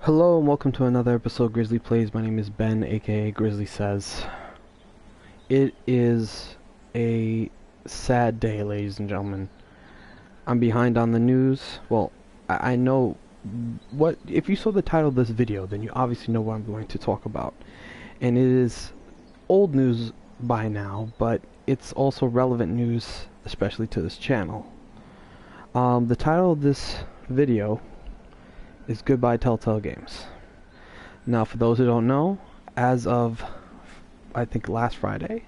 Hello and welcome to another episode of Grizzly Plays. My name is Ben, aka Grizzly Says. It is a sad day, ladies and gentlemen. I'm behind on the news. Well, I know what... If you saw the title of this video, then you obviously know what I'm going to talk about. And it is old news by now, but it's also relevant news, especially to this channel. The title of this video is Goodbye Telltale Games. Now, for those who don't know, as of, I think, last Friday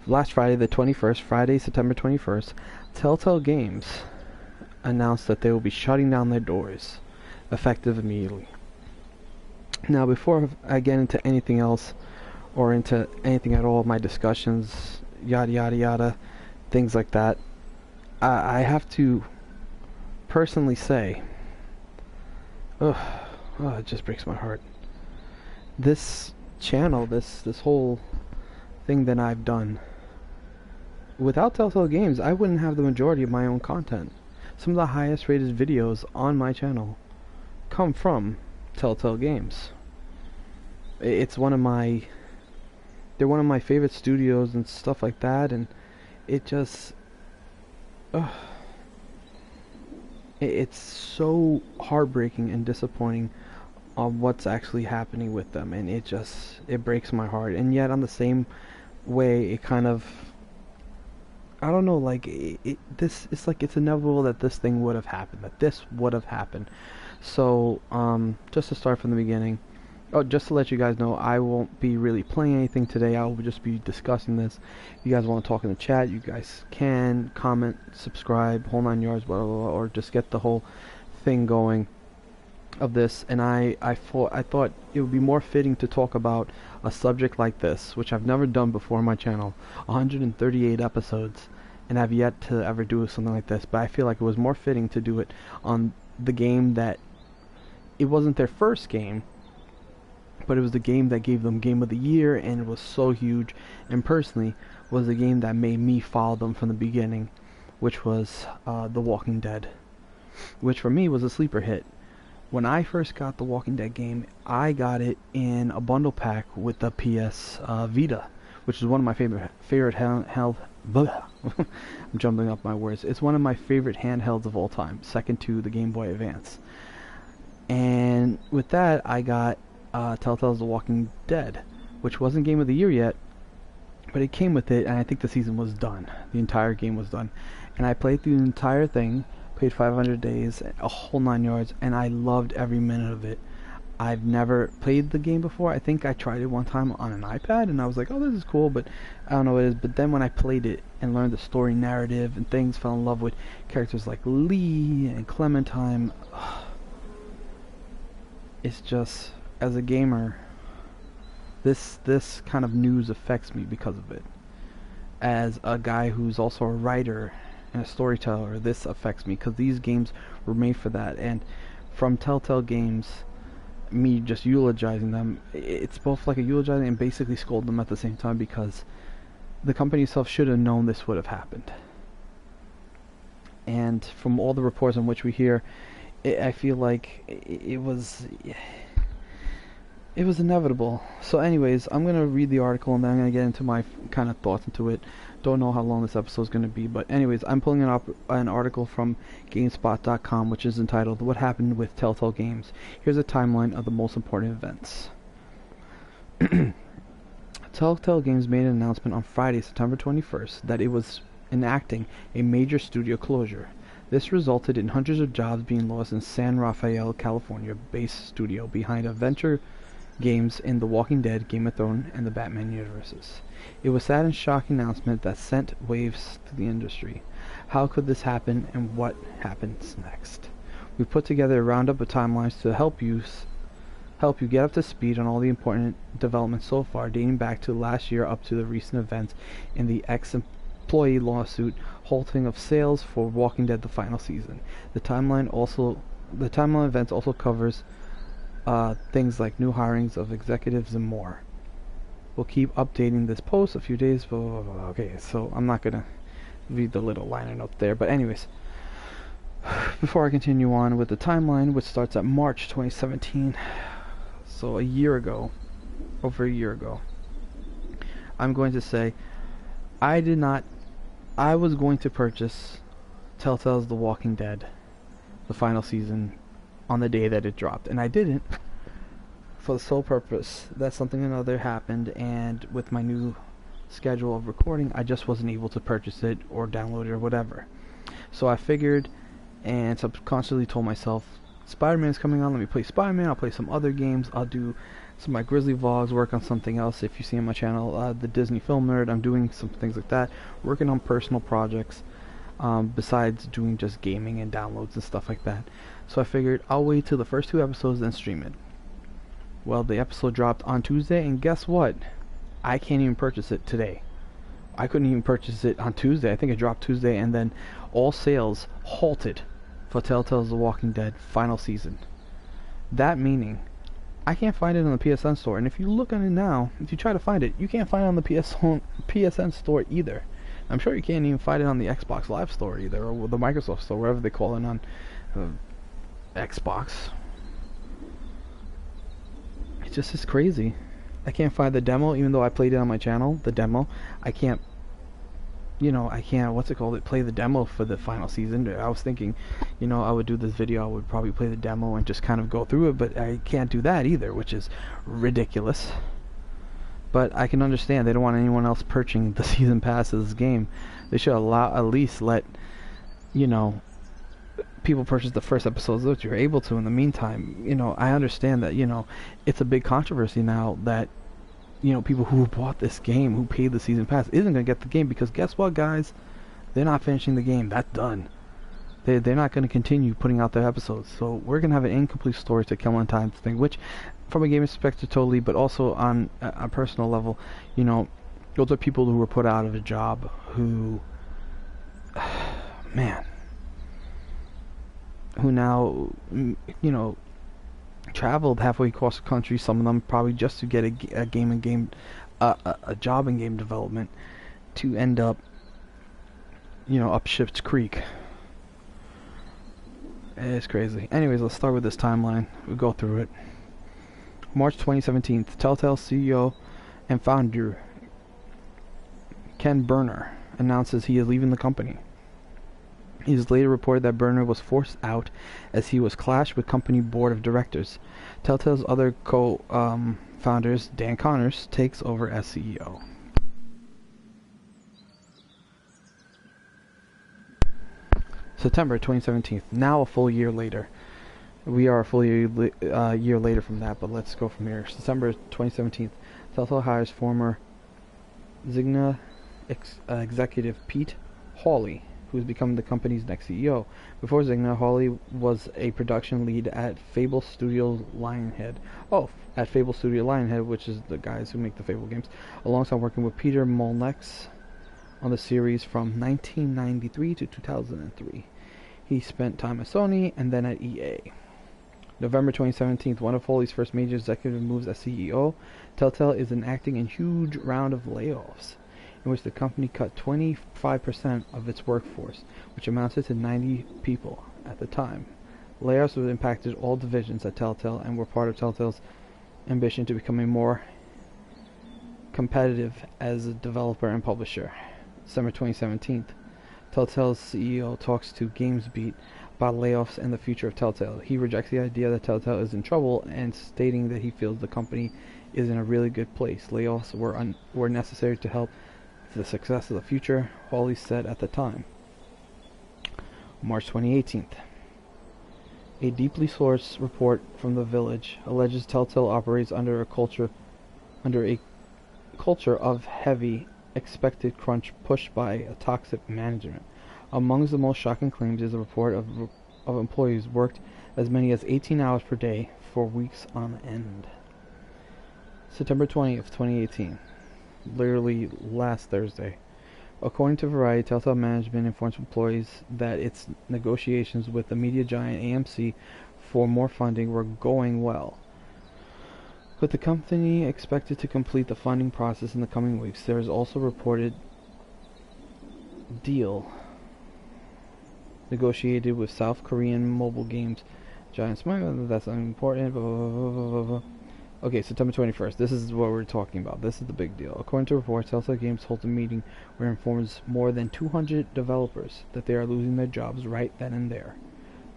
the 21st, Friday, September 21st, Telltale Games announced that they will be shutting down their doors, effective immediately. Now, before I get into anything else, or into anything at all, my discussions, yada yada yada, things like that, I have to personally say, oh, it just breaks my heart. This channel, this whole thing that I've done, without Telltale Games, I wouldn't have the majority of my own content. Some of the highest rated videos on my channel come from Telltale Games. It's one of my... They're one of my favorite studios and stuff like that, and it just... It's so heartbreaking and disappointing on what's actually happening with them, and it breaks my heart. And yet on the same way, it kind of, I don't know, like it's like it's inevitable that this thing would have happened, that this would have happened. So just to start from the beginning, just to let you guys know, I won't be really playing anything today. I will just be discussing this. If you guys want to talk in the chat, you guys can comment, subscribe, whole 9 yards, blah, blah, blah, or just get the whole thing going of this. And I thought it would be more fitting to talk about a subject like this, which I've never done before on my channel. 138 episodes, and I've yet to ever do something like this. But I feel like it was more fitting to do it on the game that it wasn't their first game, but it was the game that gave them Game of the Year, and it was so huge, and personally was the game that made me follow them from the beginning, which was The Walking Dead, which for me was a sleeper hit. When I first got the Walking Dead game, I got it in a bundle pack with the PS Vita, which is one of my favorite handheld. I'm jumbling up my words. It's one of my favorite handhelds of all time, second to the Game Boy Advance. And with that, I got Telltale's The Walking Dead, which wasn't Game of the Year yet, but it came with it, and I think the season was done. The entire game was done, and I played through the entire thing, played 500 days, a whole 9 yards, and I loved every minute of it. I've never played the game before. I think I tried it one time on an iPad, and I was like, oh, this is cool, but I don't know what it is. But then when I played it and learned the story narrative and things, fell in love with characters like Lee and Clementine. It's just... As a gamer, this kind of news affects me because of it. As a guy who's also a writer and a storyteller, this affects me because these games were made for that. And from Telltale Games, me just eulogizing them, it's both like a eulogizing and basically scold them at the same time, because the company itself should have known this would have happened. And from all the reports on which we hear, I feel like it was inevitable. So anyways, I'm going to read the article, and then I'm going to get into my kind of thoughts into it. Don't know how long this episode is going to be, but anyways, I'm pulling an article from GameSpot.com, which is entitled, What Happened with Telltale Games? Here's a timeline of the most important events. Telltale Games made an announcement on Friday, September 21st, that it was enacting a major studio closure. This resulted in hundreds of jobs being lost in San Rafael, California-based studio behind Adventure Games in The Walking Dead, Game of Thrones, and the Batman universes. It was a sad and shocking announcement that sent waves through the industry. How could this happen, and what happens next? We've put together a roundup of timelines to help you get up to speed on all the important developments so far, dating back to last year up to the recent events in the ex-employee lawsuit halting of sales for Walking Dead: The Final Season. The timeline events also covers things like new hirings of executives and more. We'll keep updating this post a few days, blah, blah, blah. Okay, so I'm not gonna read the little liner note there, but anyways, Before I continue on with the timeline, which starts at March 2017, so a year ago, over a year ago, I'm going to say I did not. I was going to purchase Telltale's The Walking Dead, the final season, on the day that it dropped, and I didn't, for the sole purpose that something or another happened, and with my new schedule of recording, I just wasn't able to purchase it or download it or whatever. So I figured and subconsciously told myself, Spider-Man is coming on, let me play Spider-Man, I'll play some other games, I'll do some of my Grizzly vlogs, work on something else. If you see on my channel, the Disney Film Nerd, I'm doing some things like that, working on personal projects, besides doing just gaming and downloads and stuff like that. So I figured I'll wait till the first 2 episodes and stream it. Well, the episode dropped on Tuesday, and guess what? I can't even purchase it today. I couldn't even purchase it on Tuesday. I think it dropped Tuesday, and then all sales halted for Telltale's The Walking Dead final season. That meaning, I can't find it on the PSN store, and if you look on it now, if you try to find it, you can't find it on the PSN store either. I'm sure you can't even find it on the Xbox Live store either, or the Microsoft store, wherever they call it on Xbox. It just is crazy. I can't find the demo, even though I played it on my channel, the demo. I can't, play the demo for the final season. I was thinking, I would do this video, I would probably play the demo and just kind of go through it, but I can't do that either, which is ridiculous. But I can understand, they don't want anyone else purchasing the season pass of this game. They should at least let, people purchase the first episodes that you're able to. In the meantime, I understand that, it's a big controversy now that, people who bought this game, who paid the season pass, isn't going to get the game, because guess what, guys? They're not finishing the game. That's done. They're not going to continue putting out their episodes. So we're going to have an incomplete story to kill on time thing, which, from a gaming perspective, totally, but also on a personal level, those are people who were put out of a job who, man, who now, traveled halfway across the country, some of them probably just to get a job in game development, to end up, up Shit's Creek. It's crazy. Anyways, let's start with this timeline. We'll go through it. March 2017, Telltale CEO and founder Ken Burner announces he is leaving the company. It is later reported that Burner was forced out as he was clashed with company board of directors. Telltale's other co-founders, Dan Connors, takes over as CEO. September 2017. Now a full year later. We are a full year later from that, but let's go from here. December 2017. Telltale hires former Zynga executive Pete Hawley, who has become the company's next CEO. Before Zynga, Hawley was a production lead at Fable Studio Lionhead. At Fable Studio Lionhead, which is the guys who make the Fable games, alongside working with Peter Molyneux on the series from 1993 to 2003. He spent time at Sony and then at EA. November 2017, one of Hawley's first major executive moves as CEO, Telltale is enacting a huge round of layoffs, in which the company cut 25% of its workforce, which amounted to 90 people at the time. Layoffs would impacted all divisions at Telltale and were part of Telltale's ambition to become a more competitive as a developer and publisher. December 2017, Telltale's CEO talks to GamesBeat about layoffs and the future of Telltale. He rejects the idea that Telltale is in trouble, and stating that he feels the company is in a really good place. Layoffs were necessary to help the success of the future, Hawley said at the time. March 2018. A deeply sourced report from The Village alleges Telltale operates under a culture of heavy expected crunch pushed by a toxic management. Amongst the most shocking claims is a report of employees worked as many as 18 hours per day for weeks on end. September 20th, 2018. Literally last Thursday. According to Variety, Telltale management informs employees that its negotiations with the media giant AMC for more funding were going well. With the company expected to complete the funding process in the coming weeks, there is also reported deal negotiated with South Korean mobile games giants. That's unimportant. Blah, blah, blah, blah, blah. Okay, September 21st. This is what we're talking about. This is the big deal. According to reports, Telltale Games holds a meeting where it informs more than 200 developers that they are losing their jobs right then and there.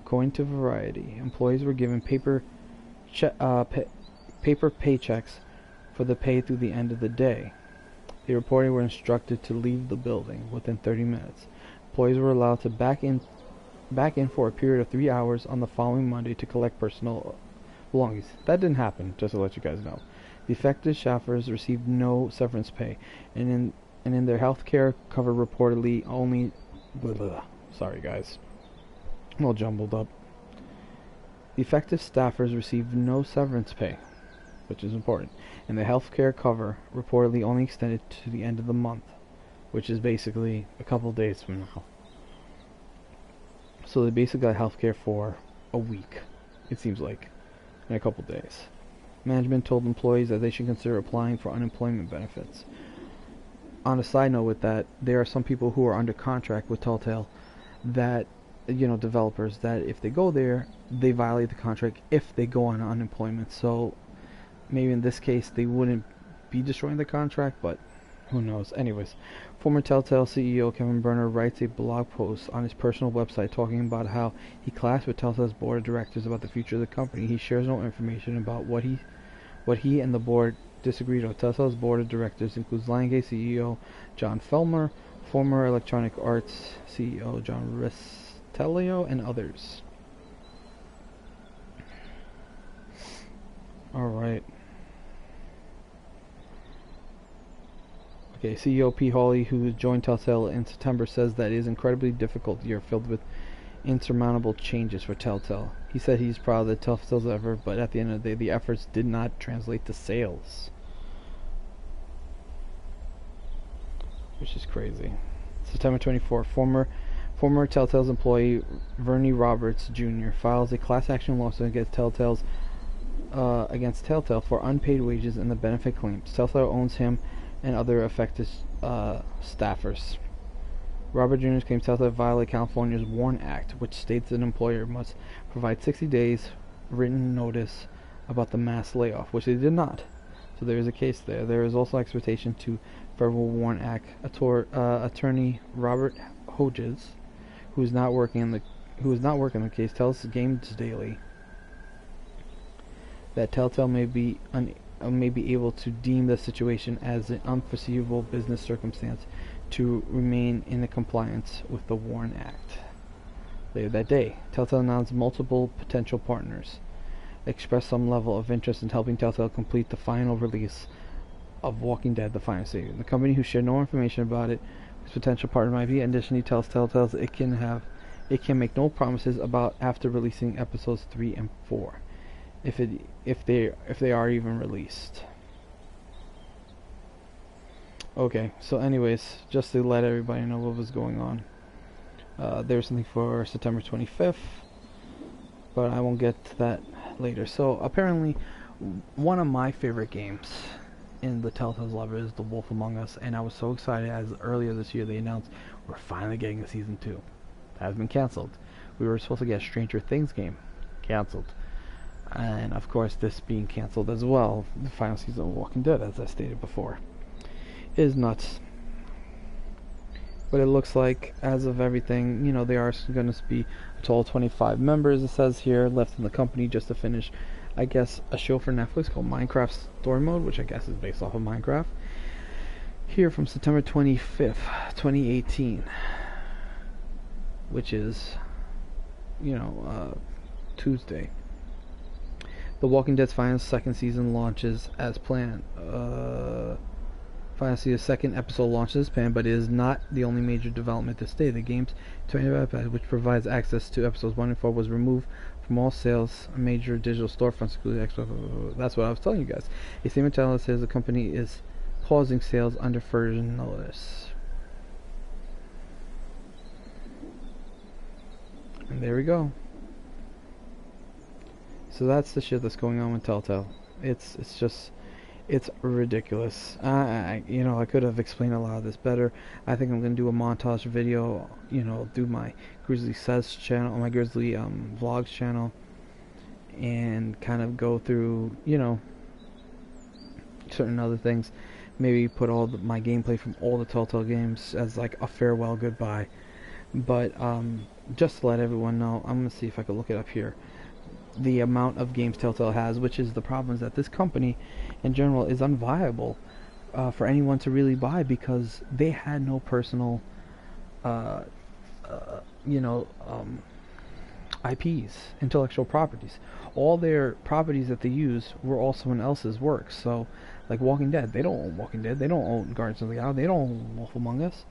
According to Variety, employees were given paper paychecks for the pay through the end of the day. They reported were instructed to leave the building within 30 minutes. Employees were allowed to back in for a period of 3 hours on the following Monday to collect personal belongings. That didn't happen, just to let you guys know. The affected staffers received no severance pay, and in their health care cover reportedly only... Sorry guys. I'm all jumbled up. The affected staffers received no severance pay, which is important, and the health care cover reportedly only extended to the end of the month, which is basically a couple days from now. So they basically got health care for a week, it seems like, in a couple days. Management told employees that they should consider applying for unemployment benefits. On a side note with that, there are some people who are under contract with Telltale that, developers, that if they go there, they violate the contract if they go on unemployment. So maybe in this case they wouldn't be destroying the contract, but who knows. Anyways, former Telltale CEO Kevin Berner writes a blog post on his personal website talking about how he clashed with Telltale's board of directors about the future of the company. He shares no information about what he and the board disagreed on. Telltale's board of directors includes Lionsgate CEO John Felmer, former Electronic Arts CEO John Ristelio, and others. Alright. Okay, CEO P. Hawley, who joined Telltale in September, says that it is an incredibly difficult year filled with insurmountable changes for Telltale. He said he's proud of the Telltale's effort, but at the end of the day, the efforts did not translate to sales. Which is crazy. September 24th, former Telltale's employee Vernie Roberts Jr. files a class action lawsuit against Telltale for unpaid wages and the benefit claims. Telltale owns him and other affected staffers. Robert Jr. claims Telltale violated California's WARN Act, which states an employer must provide 60 days written notice about the mass layoff, which they did not. So there is a case there. There is also expectation to Federal WARN Act attorney Robert Hodges, who is not working in the case, tells Games Daily that Telltale may be able to deem the situation as an unforeseeable business circumstance to remain in compliance with the WARN Act. Later that day, Telltale announced multiple potential partners expressed some level of interest in helping Telltale complete the final release of Walking Dead: The Final Season. The company, who shared no information about it, whose potential partner might be, additionally tells Telltale it can make no promises about after releasing episodes 3 and 4, if they are even released. Okay, so anyways, just to let everybody know what was going on. There's something for September 25th, but I won't get to that later. So apparently, one of my favorite games in the Telltale's library is The Wolf Among Us, and I was so excited as earlier this year they announced we're finally getting a season 2. That has been cancelled. We were supposed to get a Stranger Things game, cancelled, and of course this being cancelled as well. The final season of Walking Dead, as I stated before, is nuts. But it looks like, as of everything, they are going to be a total of 25 members, it says here, left in the company just to finish, I guess, a show for Netflix called Minecraft Story Mode, which I guess is based off of Minecraft. Here from September 25th, 2018, which is, Tuesday. The Walking Dead's final second season launches as planned. Final second episode launches as planned, but it is not the only major development this day. The game's 25 which provides access to episodes 1 and 4, was removed from all sales, major digital storefronts, including Xbox. That's what I was telling you guys. A statement says the company is pausing sales under further notice. And there we go. So that's the shit that's going on with Telltale. It's just, It's ridiculous. I could have explained a lot of this better. I think I'm gonna do a montage video. Do my Grizzly Says channel, my Grizzly Vlogs channel, and kind of go through, certain other things. Maybe put my gameplay from all the Telltale games as like a farewell goodbye. But just to let everyone know, I'm gonna see if I can look it up here. The amount of games Telltale has, which is the problem, is that this company in general is unviable for anyone to really buy because they had no personal, uh, uh, you know, um, IPs, intellectual properties. All their properties that they use were all someone else's works. So, like Walking Dead, they don't own Walking Dead. They don't own Guardians of the Galaxy. They don't own Wolf Among Us.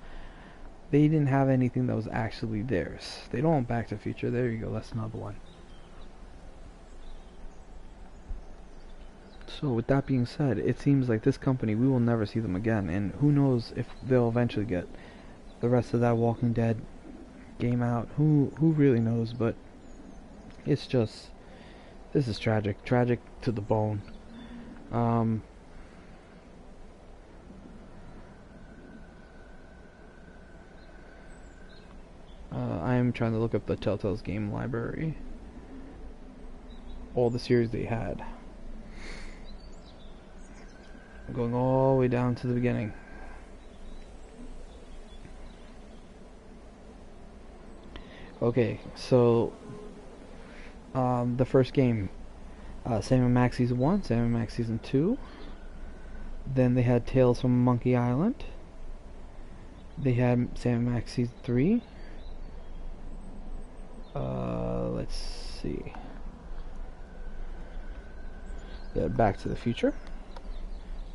They didn't have anything that was actually theirs. They don't own Back to the Future. There you go. That's another one. So with that being said, it seems like this company, we will never see them again, and who knows if they'll eventually get the rest of that Walking Dead game out. Who really knows? But it's just, this is tragic, tragic to the bone. Um, I am trying to look up the Telltale's game library, all the series they had, going all the way down to the beginning. Okay, so the first game, Sam & Max Season 1, Sam & Max Season 2. Then they had Tales from Monkey Island. They had Sam & Max Season 3. Let's see. They had Back to the Future.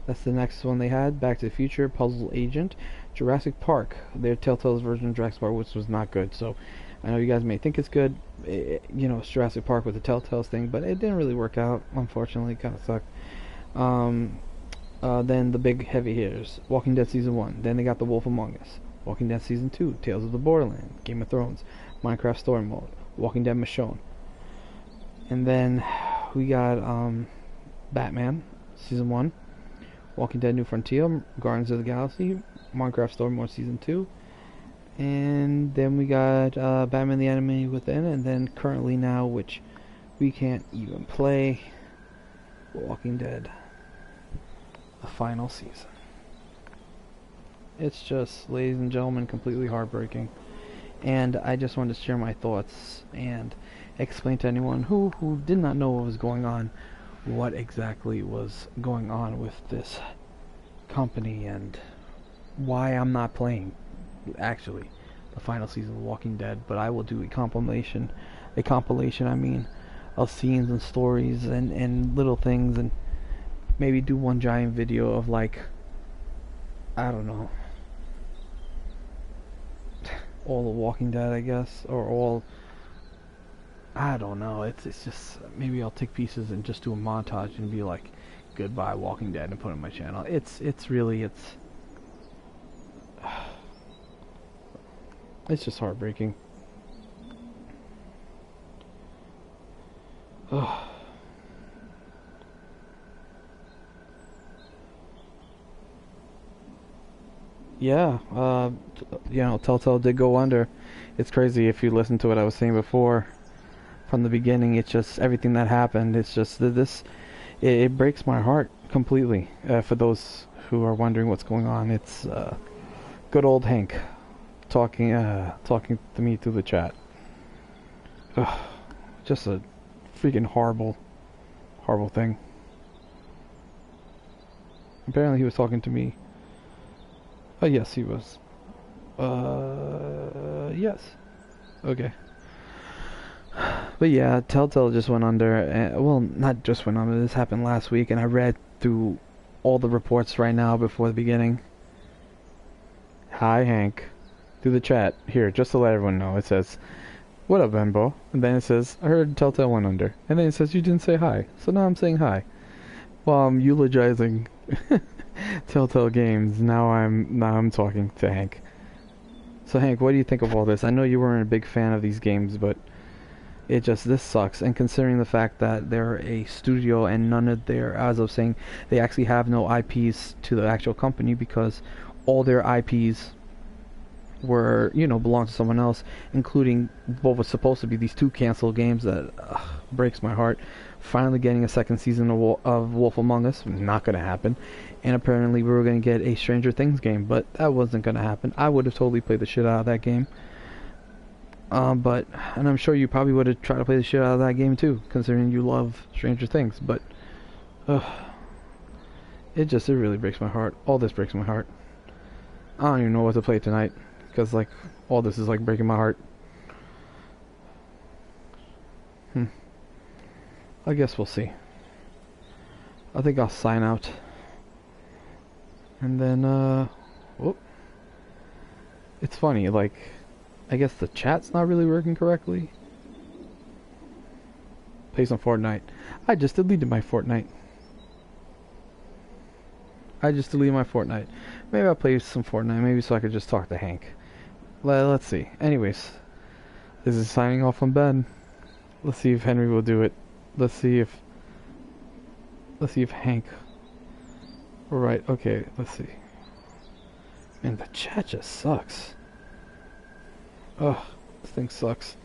That's the next one they had. Back to the Future, Puzzle Agent, Jurassic Park. Their Telltale's version of Jurassic Park, which was not good. So I know you guys may think it's good. It's Jurassic Park with the Telltale's thing, but it didn't really work out. Unfortunately, it kind of sucked. Then the big heavy hitters: Walking Dead Season 1. Then they got The Wolf Among Us. Walking Dead Season 2, Tales of the Borderland, Game of Thrones, Minecraft Story Mode, Walking Dead Michonne. And then we got Batman Season 1, Walking Dead New Frontier, Guardians of the Galaxy, Minecraft Story Mode Season 2. And then we got Batman the Animated Within, and then currently now, which we can't even play, Walking Dead, the final season. It's just, ladies and gentlemen, completely heartbreaking. And I just wanted to share my thoughts and explain to anyone who did not know what was going on, what exactly was going on with this company and why I'm not playing, actually, the final season of Walking Dead. But I will do a compilation of scenes and stories and little things, and maybe do one giant video of, like, I don't know, all of Walking Dead, I guess, or all, I don't know. It's just, maybe I'll take pieces and just do a montage and be like, goodbye Walking Dead, and put it on my channel. It's just heartbreaking. Ugh. Yeah, Telltale did go under. It's crazy if you listen to what I was saying before. From the beginning, it's just everything that happened. It's just it breaks my heart completely. For those who are wondering what's going on, it's good old Hank talking to me through the chat. Ugh, just a freaking horrible thing. Apparently, he was talking to me. Oh, yes, he was. Yes. Okay. But yeah, Telltale just went under. Well, not just went under. This happened last week, and I read through all the reports right now before the beginning. Hi, Hank. Through the chat. Here, just to let everyone know. It says, "What up, Benbo?" And then it says, "I heard Telltale went under." And then it says, "You didn't say hi." So now I'm saying hi. While I'm eulogizing Telltale Games, now I'm talking to Hank. So Hank, what do you think of all this? I know you weren't a big fan of these games, but It just, this sucks. And considering the fact that they're a studio and none of their, as I was saying, they actually have no IPs to the actual company because all their IPs were, belong to someone else, including what was supposed to be these two canceled games that breaks my heart. Finally getting a second season of Wolf Among Us, not gonna happen. And apparently we were gonna get a Stranger Things game, but that wasn't gonna happen. I would have totally played the shit out of that game. And I'm sure you probably would have tried to play the shit out of that game too, considering you love Stranger Things. But, it really breaks my heart. All this breaks my heart. I don't even know what to play tonight, because like all this is like breaking my heart. I guess we'll see. I think I'll sign out, and then whoop. It's funny, like, I guess the chat's not really working correctly. Play some Fortnite. I just deleted my Fortnite. Maybe I'll play some Fortnite, maybe so I could just talk to Hank. Let's see. Anyways, this is signing off from Ben. Let's see if Henry will do it. Let's see if Hank. Alright, okay, let's see. Man, the chat just sucks. Ugh, this thing sucks.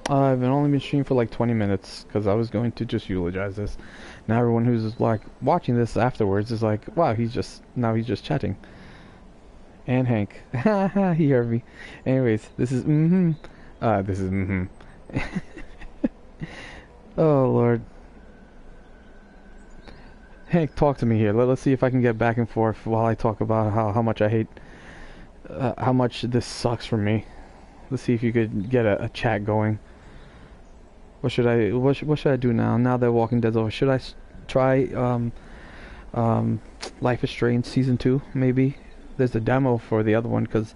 I've only been streaming for like 20 minutes because I was going to just eulogize this. Now everyone who's like watching this afterwards is like, wow, he's just chatting. And Hank, haha, he heard me. Anyways, this is Oh Lord. Hank, talk to me here. Let's see if I can get back and forth while I talk about how much I hate, how much this sucks for me. Let's see if you could get a chat going. What should I do now? Now that Walking Dead's over, should I try Life is Strange Season 2? Maybe there's a demo for the other one because,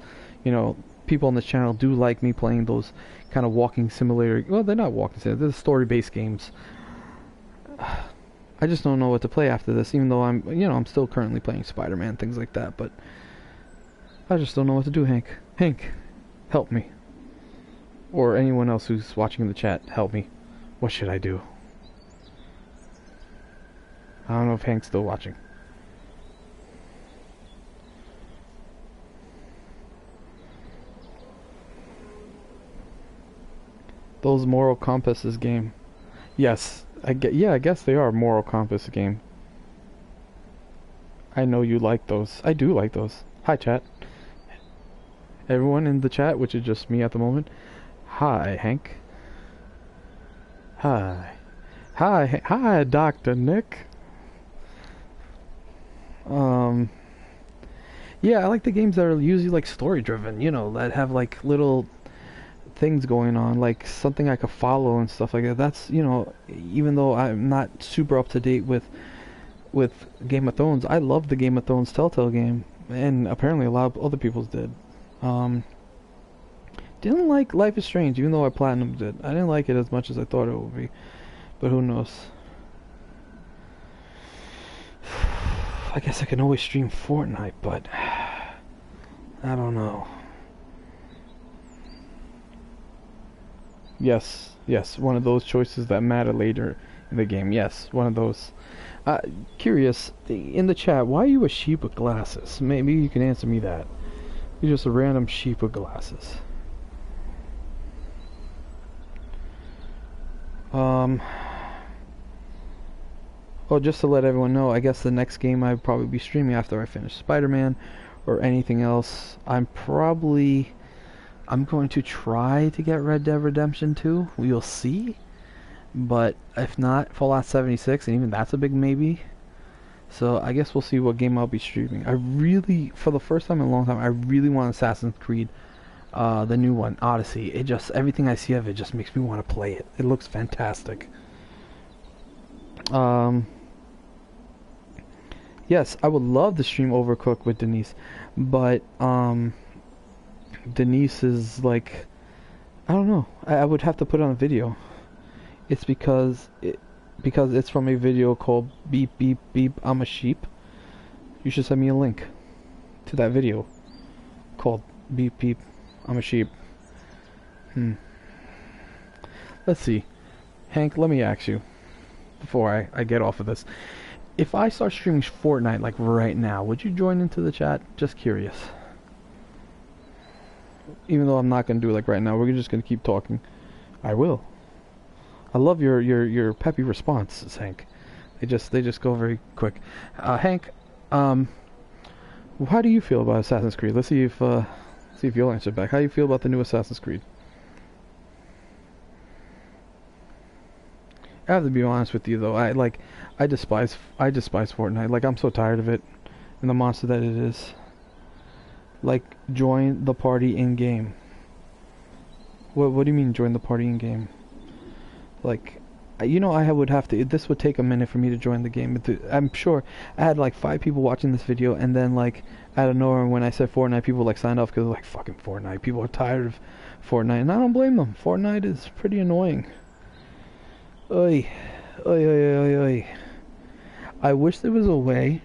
people on this channel do like me playing those kind of walking simulator. Well, they're not walking simulator. They're story-based games. I just don't know what to play after this, even though I'm still currently playing Spider-Man, things like that. But I just don't know what to do, Hank. Hank, help me. Or anyone else who's watching in the chat, help me. What should I do? I don't know if Hank's still watching. Those Moral Compasses game. Yes, I guess they are Moral Compass game. I know you like those. I do like those. Hi, chat. Everyone in the chat, which is just me at the moment. Hi, Hank. Hi, Dr. Nick. Yeah, I like the games that are usually like story driven, that have like little things going on, like something I could follow and stuff like that. That's, even though I'm not super up to date with Game of Thrones, I love the Game of Thrones Telltale game, and apparently a lot of other people did. Didn't like Life is Strange, even though I platinumed it. I didn't like it as much as I thought it would be, but who knows. I guess I can always stream Fortnite, but I don't know. Yes, one of those choices that matter later in the game. Yes, one of those. Curious, in the chat, why are you a sheep with glasses? Maybe you can answer me that. You're just a random sheep with glasses. Oh, just to let everyone know, I guess the next game I'd probably be streaming after I finish Spider-Man or anything else, I'm going to try to get Red Dead Redemption 2. We'll see. But if not, Fallout 76, and even that's a big maybe. So I guess we'll see what game I'll be streaming. I really, for the first time in a long time, I really want Assassin's Creed, the new one, Odyssey. Everything I see of it just makes me want to play it. It looks fantastic. Yes, I would love to stream Overcooked with Denise, but Denise is like, I don't know. I would have to put it on a video. It's because it's from a video called Beep Beep Beep I'm a Sheep. You should send me a link to that video called Beep Beep I'm a Sheep. Hmm. Let's see. Hank, let me ask you before I get off of this. If I start streaming Fortnite like right now, would you join into the chat? Just curious. Even though I'm not gonna do it like right now, we're just gonna keep talking. I will. I love your peppy responses, Hank. They just go very quick. Hank, how do you feel about Assassin's Creed? Let's see if you'll answer back. How do you feel about the new Assassin's Creed? I have to be honest with you though. I despise Fortnite. Like I'm so tired of it and the monster that it is. Like join the party in game. What do you mean join the party in game? Like I would have to. This would take a minute for me to join the game. I'm sure I had like 5 people watching this video, and then like out of nowhere, when I said Fortnite, people like signed off because like fucking Fortnite. People are tired of Fortnite, and I don't blame them. Fortnite is pretty annoying. Oy, oy, oy, oy, oy. I wish there was a way.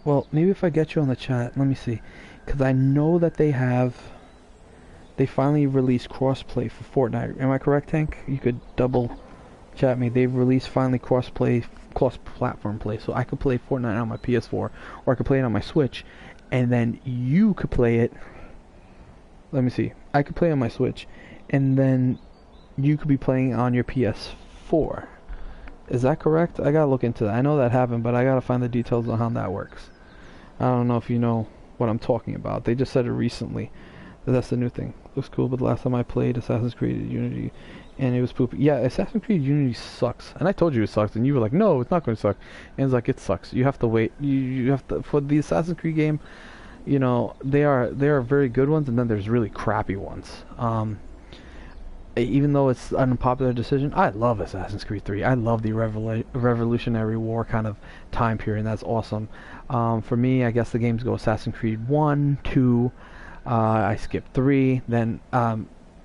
Well, maybe if I get you on the chat, let me see, because I know that they finally released crossplay for Fortnite. Am I correct, Hank? You could double chat me. They've released finally cross-platform play, so I could play Fortnite on my PS4, or I could play it on my Switch, and then you could play it. Let me see. I could play on my Switch, and then you could be playing on your PS4. Is that correct? I gotta look into that. I know that happened, but I gotta find the details on how that works. I don't know if you know what I'm talking about. They just said it recently. That's the new thing. Looks cool, but the last time I played Assassin's Creed Unity, and it was poopy. Yeah, Assassin's Creed Unity sucks. And I told you it sucks, and you were like, no, it's not going to suck. And it's like, it sucks. You have to wait. You have to, for the Assassin's Creed game, they are very good ones, and then there's really crappy ones. Even though it's an unpopular decision, I love Assassin's Creed 3. I love the Revolutionary War kind of time period, and that's awesome. For me, I guess the games go Assassin's Creed 1, 2, I skipped 3, then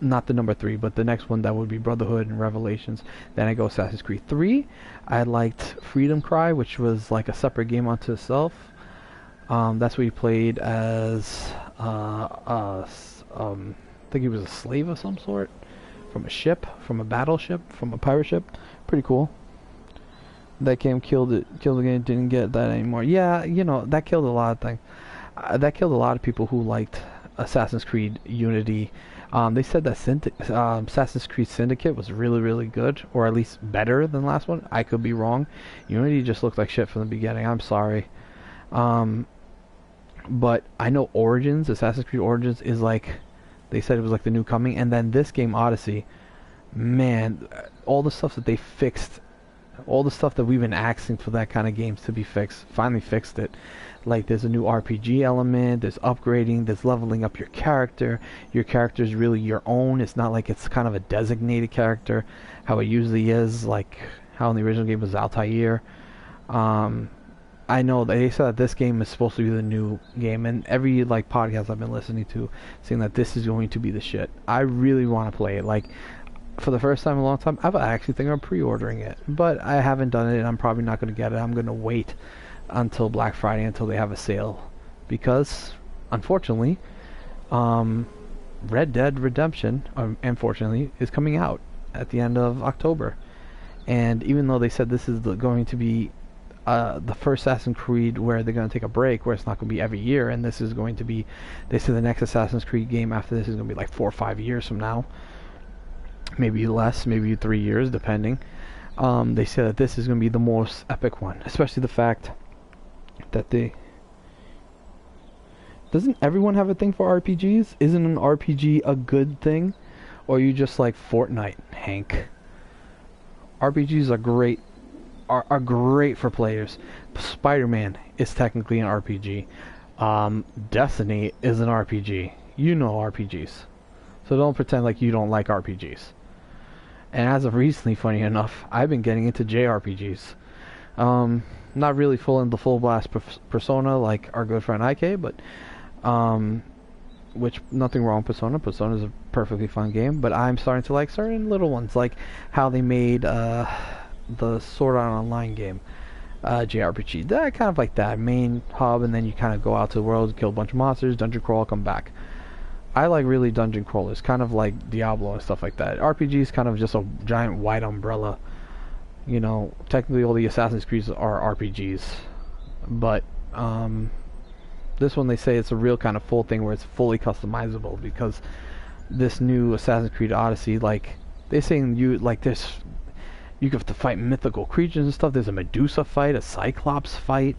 not the number 3, but the next one that would be Brotherhood and Revelations. Then I go Assassin's Creed 3. I liked Freedom Cry, which was like a separate game unto itself. That's where you played as I think he was a slave of some sort, from a ship, from a battleship, from a pirate ship. Pretty cool. That game killed the game. Didn't get that anymore. Yeah, that killed a lot of things. That killed a lot of people who liked Assassin's Creed Unity. They said that Assassin's Creed Syndicate was really, really good, or at least better than the last one. I could be wrong. Unity just looked like shit from the beginning. I'm sorry. But I know Origins, Assassin's Creed Origins, is like, they said it was like the new coming. And then this game, Odyssey, man, all the stuff that they fixed, all the stuff that we've been asking for that kind of games to be fixed, finally fixed it. Like, there's a new RPG element, there's upgrading, there's leveling up your character. Your character is really your own. It's not like it's kind of a designated character, how it usually is, like how in the original game was Altair. I know they said that this game is supposed to be the new game, and every like podcast I've been listening to saying that this is going to be the shit. I really want to play it. Like, for the first time in a long time, I actually think I'm pre-ordering it, but I haven't done it, and I'm probably not going to get it. I'm going to wait until Black Friday, until they have a sale, because unfortunately Red Dead Redemption, unfortunately, is coming out at the end of October. And even though they said this is going to be the first Assassin's Creed where they're going to take a break, where it's not going to be every year, and this is going to be, they say the next Assassin's Creed game after this is going to be like 4 or 5 years from now, maybe less, maybe 3 years, depending. They say that this is going to be the most epic one, especially the fact that doesn't everyone have a thing for RPGs? Isn't an RPG a good thing? Or are you just like Fortnite, Hank? RPGs are great for players. Spider-Man is technically an RPG. Destiny is an RPG. You know RPGs. So don't pretend like you don't like RPGs. And as of recently, funny enough, I've been getting into JRPGs. Not really full into full blast Persona like our good friend IK, but which, nothing wrong with Persona. Persona is a perfectly fun game, but I'm starting to like certain little ones, like how they made the Sword Art Online game, JRPG. That kind of like that main hub, and then you kind of go out to the world, kill a bunch of monsters, dungeon crawl, come back. I like really dungeon crawlers, kind of like Diablo and stuff like that. RPG is kind of just a giant white umbrella. You know, technically all the Assassin's Creeds are RPGs, but this one they say it's a real kind of full thing where it's fully customizable because this new Assassin's Creed Odyssey, like they saying you like this, you have to fight mythical creatures and stuff. There's a Medusa fight, a Cyclops fight.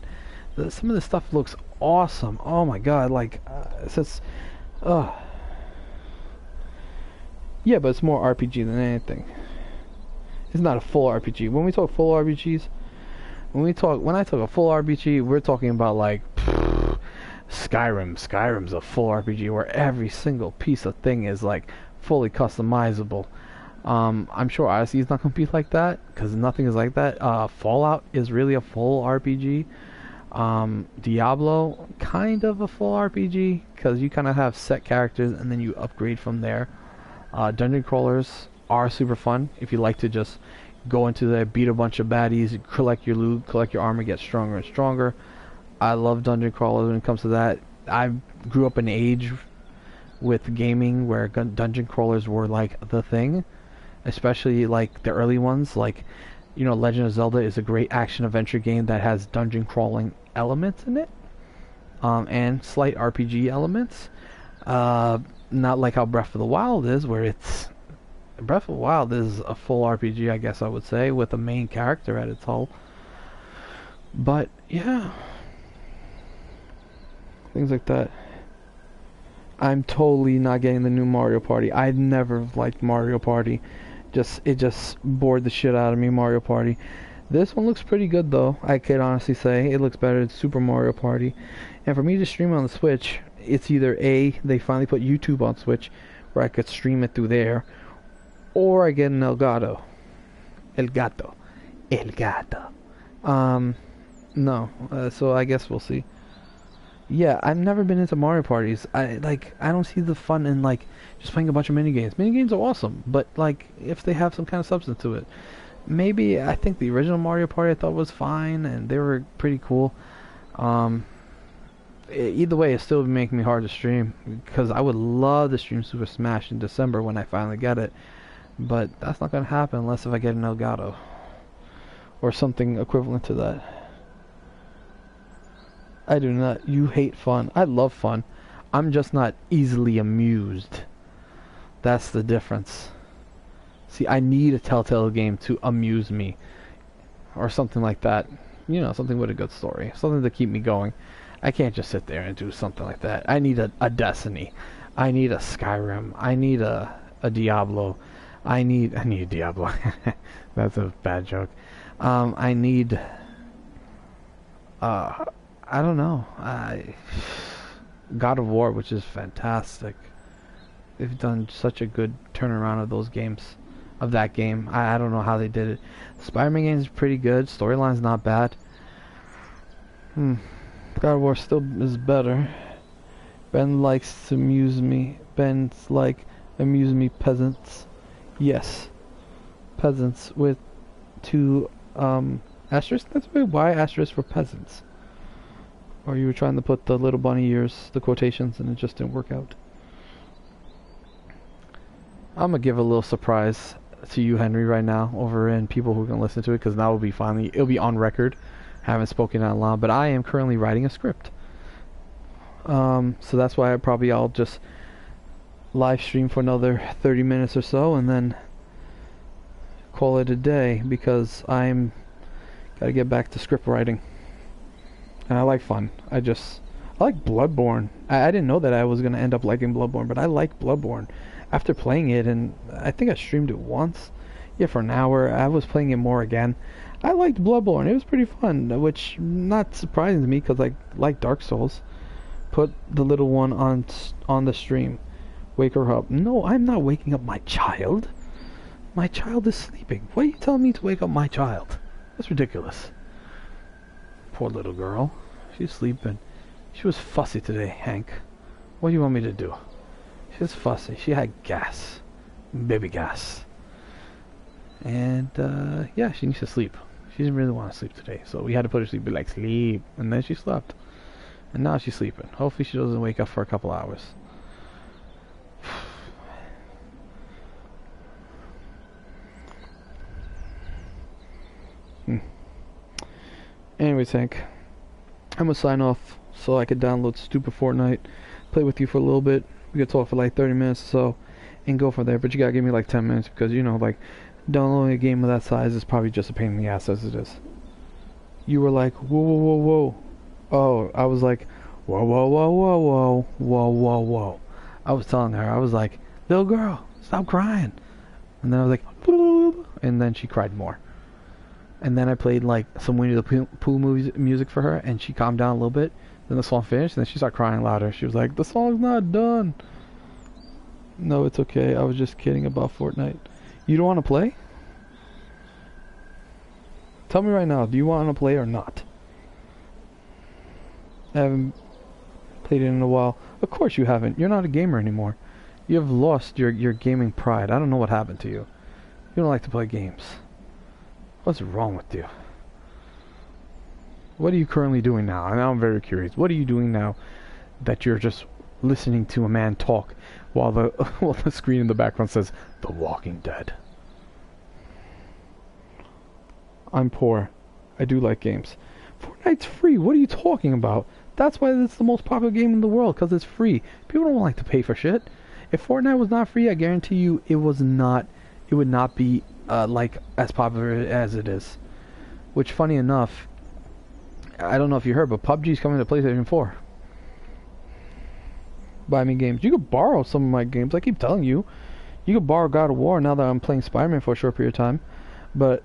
Some of this stuff looks awesome. Oh my god, like it's just, yeah, but it's more RPG than anything. It's not a full RPG. When we talk full RPGs, when I talk a full RPG, we're talking about like Skyrim. Skyrim's a full RPG where every single piece of thing is like fully customizable. I'm sure Odyssey is not gonna be like that because nothing is like that. Fallout is really a full RPG. Diablo, kind of a full RPG because you kind of have set characters and then you upgrade from there. Dungeon crawlers are super fun if you like to just go into there, beat a bunch of baddies, collect your loot, collect your armor, get stronger and stronger. I love dungeon crawlers when it comes to that. I grew up in an age with gaming where dungeon crawlers were like the thing, especially like the early ones. Like, you know, Legend of Zelda is a great action adventure game that has dungeon crawling elements in it, and slight RPG elements. Not like how Breath of the Wild is, where it's Breath of the Wild is a full RPG, I guess I would say, with a main character at its hull. But yeah, things like that. I'm totally not getting the new Mario Party. I've never liked Mario Party. It just bored the shit out of me, Mario Party. This one looks pretty good though, I could honestly say. It looks better than Super Mario Party. And for me to stream on the Switch, it's either A, they finally put YouTube on Switch where I could stream it through there, or I get an Elgato. Elgato. No. So I guess we'll see. Yeah, I've never been into Mario parties. I don't see the fun in like just playing a bunch of minigames. Minigames are awesome, but like if they have some kind of substance to it. Maybe I think the original Mario Party I thought was fine and they were pretty cool. Either way, it still would make me hard to stream because I would love to stream Super Smash in December when I finally get it. But that's not gonna happen unless if I get an Elgato or something equivalent to that. I do not. You hate fun. I love fun. I'm just not easily amused. That's the difference. See, I need a Telltale game to amuse me. Or something like that. You know, something with a good story. Something to keep me going. I can't just sit there and do something like that. I need a Destiny. I need a Skyrim. I need a Diablo. I need a Diablo. That's a bad joke. I need... I don't know. God of War, which is fantastic. They've done such a good turnaround of those games, of that game. I don't know how they did it. Spider-Man game is pretty good. Storyline's not bad. God of War still is better. Ben likes to amuse me. Ben's like amuse me peasants. Yes, peasants with two asterisks. That's why asterisk for peasants. Or you were trying to put the little bunny ears, the quotations, and it just didn't work out. I'm gonna give a little surprise to you, Henry, right now, over in people who can listen to it, because now it'll be on record. I haven't spoken out loud, but I am currently writing a script. So that's why I'll just live stream for another 30 minutes or so, and then call it a day, because gotta get back to script writing. And I like fun. I like Bloodborne. I didn't know that I was going to end up liking Bloodborne, but I like Bloodborne. After playing it, and I think I streamed it once. Yeah, for an hour. I was playing it more again. I liked Bloodborne. It was pretty fun, which not surprising to me because I like Dark Souls. Put the little one on the stream. Wake her up. No, I'm not waking up my child. My child is sleeping. Why are you telling me to wake up my child? That's ridiculous. Poor little girl. She's sleeping. She was fussy today, Hank. What do you want me to do? She was fussy. She had gas. Baby gas. And, yeah, she needs to sleep. She didn't really want to sleep today. So we had to put her to sleep, be like, sleep. And then she slept. And now she's sleeping. Hopefully she doesn't wake up for a couple hours. Anyways, Hank, I'm gonna sign off so I could download stupid Fortnite, play with you for a little bit. We could talk for like 30 minutes or so, and go from there. But you gotta give me like 10 minutes because you know, like downloading a game of that size is probably just a pain in the ass as it is. You were like, whoa, whoa, whoa, whoa. Oh, I was like, whoa, whoa, whoa, whoa, whoa, whoa, whoa, whoa. I was telling her, I was like, little girl, stop crying. And then I was like, bloop, and then she cried more. And then I played like some Winnie the Pooh music for her, and she calmed down a little bit. Then the song finished, and then she started crying louder. She was like, the song's not done. No, it's okay. I was just kidding about Fortnite. You don't want to play? Tell me right now, do you want to play or not? I haven't played it in a while. Of course you haven't. You're not a gamer anymore. You have lost your gaming pride. I don't know what happened to you. You don't like to play games. What's wrong with you? What are you currently doing now? I'm very curious. What are you doing now that you're just listening to a man talk while the while the screen in the background says The Walking Dead? I'm poor. I do like games. Fortnite's free. What are you talking about? That's why it's the most popular game in the world, because it's free. People don't like to pay for shit. If Fortnite was not free, I guarantee you it would not be like as popular as it is. Which, funny enough, I don't know if you heard, but PUBG's coming to PlayStation 4. Buy me games. You could borrow some of my games. I keep telling you. You could borrow God of War now that I'm playing Spider-Man for a short period of time. But,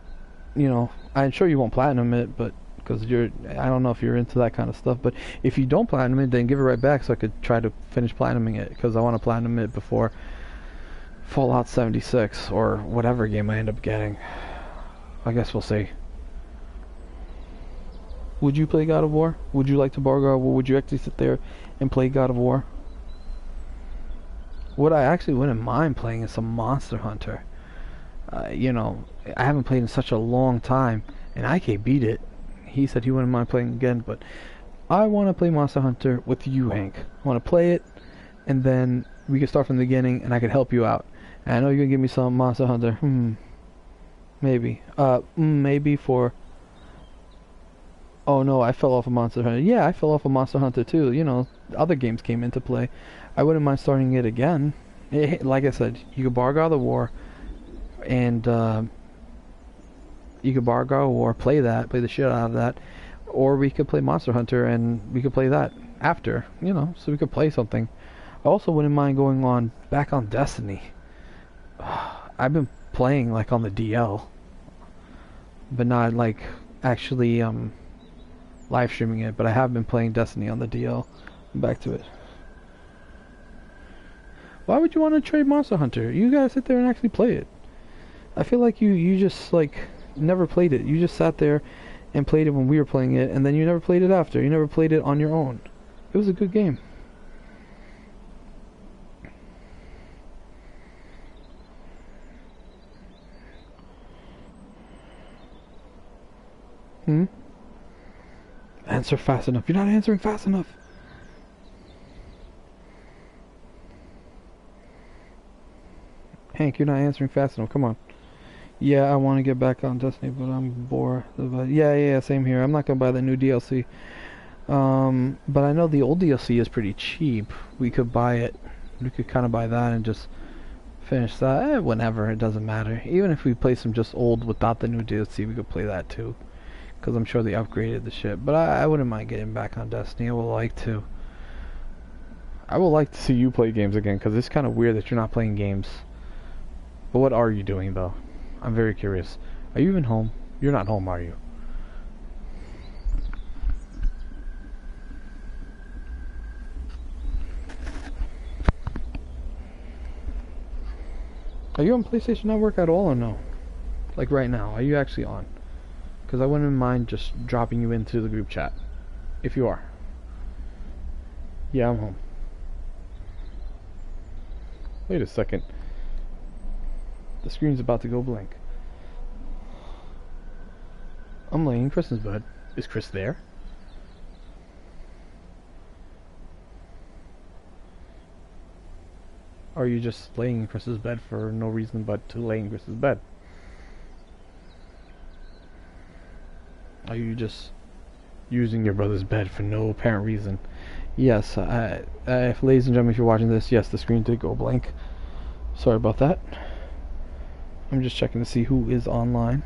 you know, I'm sure you won't platinum it, but because I don't know if you're into that kind of stuff. But if you don't platinum it, then give it right back so I could try to finish platinuming it, because I want to platinum it before Fallout 76 or whatever game I end up getting. I guess we'll see. Would you play God of War? Would you like to borrow God of War? Would you actually sit there and play God of War? What I actually wouldn't mind playing is some Monster Hunter. You know, I haven't played in such a long time, and IK beat it. He said he wouldn't mind playing again, but I want to play Monster Hunter with you, Hank. I want to play it, and then we can start from the beginning, and I can help you out. And I know you're gonna give me some Monster Hunter. Maybe. Maybe for. Oh no, I fell off of Monster Hunter. Yeah, I fell off of Monster Hunter too. You know, other games came into play. I wouldn't mind starting it again. Like I said, you could borrow God of War, and you could borrow God of War, play the shit out of that, or we could play Monster Hunter and we could play that after. You know, so we could play something. I also wouldn't mind going back on Destiny. I've been playing like on the DL, but not like actually live streaming it, but I have been playing Destiny on the DL. I'm back to it. Why would you want to trade Monster Hunter? You gotta sit there and actually play it. I feel like you just like never played it. You just sat there and played it when we were playing it, and then you never played it after. You never played it on your own. It was a good game. Answer fast enough. You're not answering fast enough. Hank, you're not answering fast enough. Come on. Yeah, I want to get back on Destiny, but I'm bored. Yeah, same here. I'm not going to buy the new DLC. But I know the old DLC is pretty cheap. We could buy it. We could kind of buy that and just finish that. Whenever. It doesn't matter. Even if we play some just old without the new DLC, we could play that too. Because I'm sure they upgraded the shit. But I wouldn't mind getting back on Destiny. I would like to. I would like to see you play games again, because it's kind of weird that you're not playing games. But what are you doing, though? I'm very curious. Are you even home? You're not home, are you? Are you on PlayStation Network at all or no? Like right now, are you actually on? Because I wouldn't mind just dropping you into the group chat. If you are. Yeah, I'm home. Wait a second. The screen's about to go blank. I'm laying in Chris's bed. Is Chris there? Or are you just laying in Chris's bed for no reason but to lay in Chris's bed? Are you just Using your brother's bed for no apparent reason. Yes, if ladies and gentlemen, if you're watching this, yes, the screen did go blank. Sorry about that. I'm just checking to see who is online.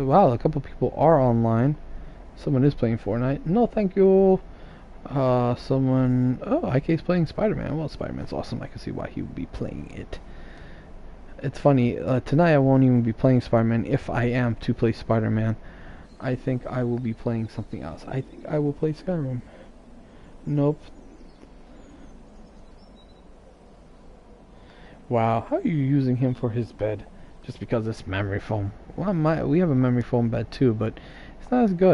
Wow, a couple people are online. Someone is playing Fortnite. No, thank you. Someone. Oh, IK's playing Spider-Man. Well, Spider-Man's awesome. I can see why he would be playing it. It's funny. Tonight I won't even be playing Spider-Man. If I am to play Spider-Man, I think I will be playing something else. I think I will play Skyrim. Nope. Wow, how are you using him for his bed? Just because it's memory foam. Well, we have a memory foam bed too, but it's not as good.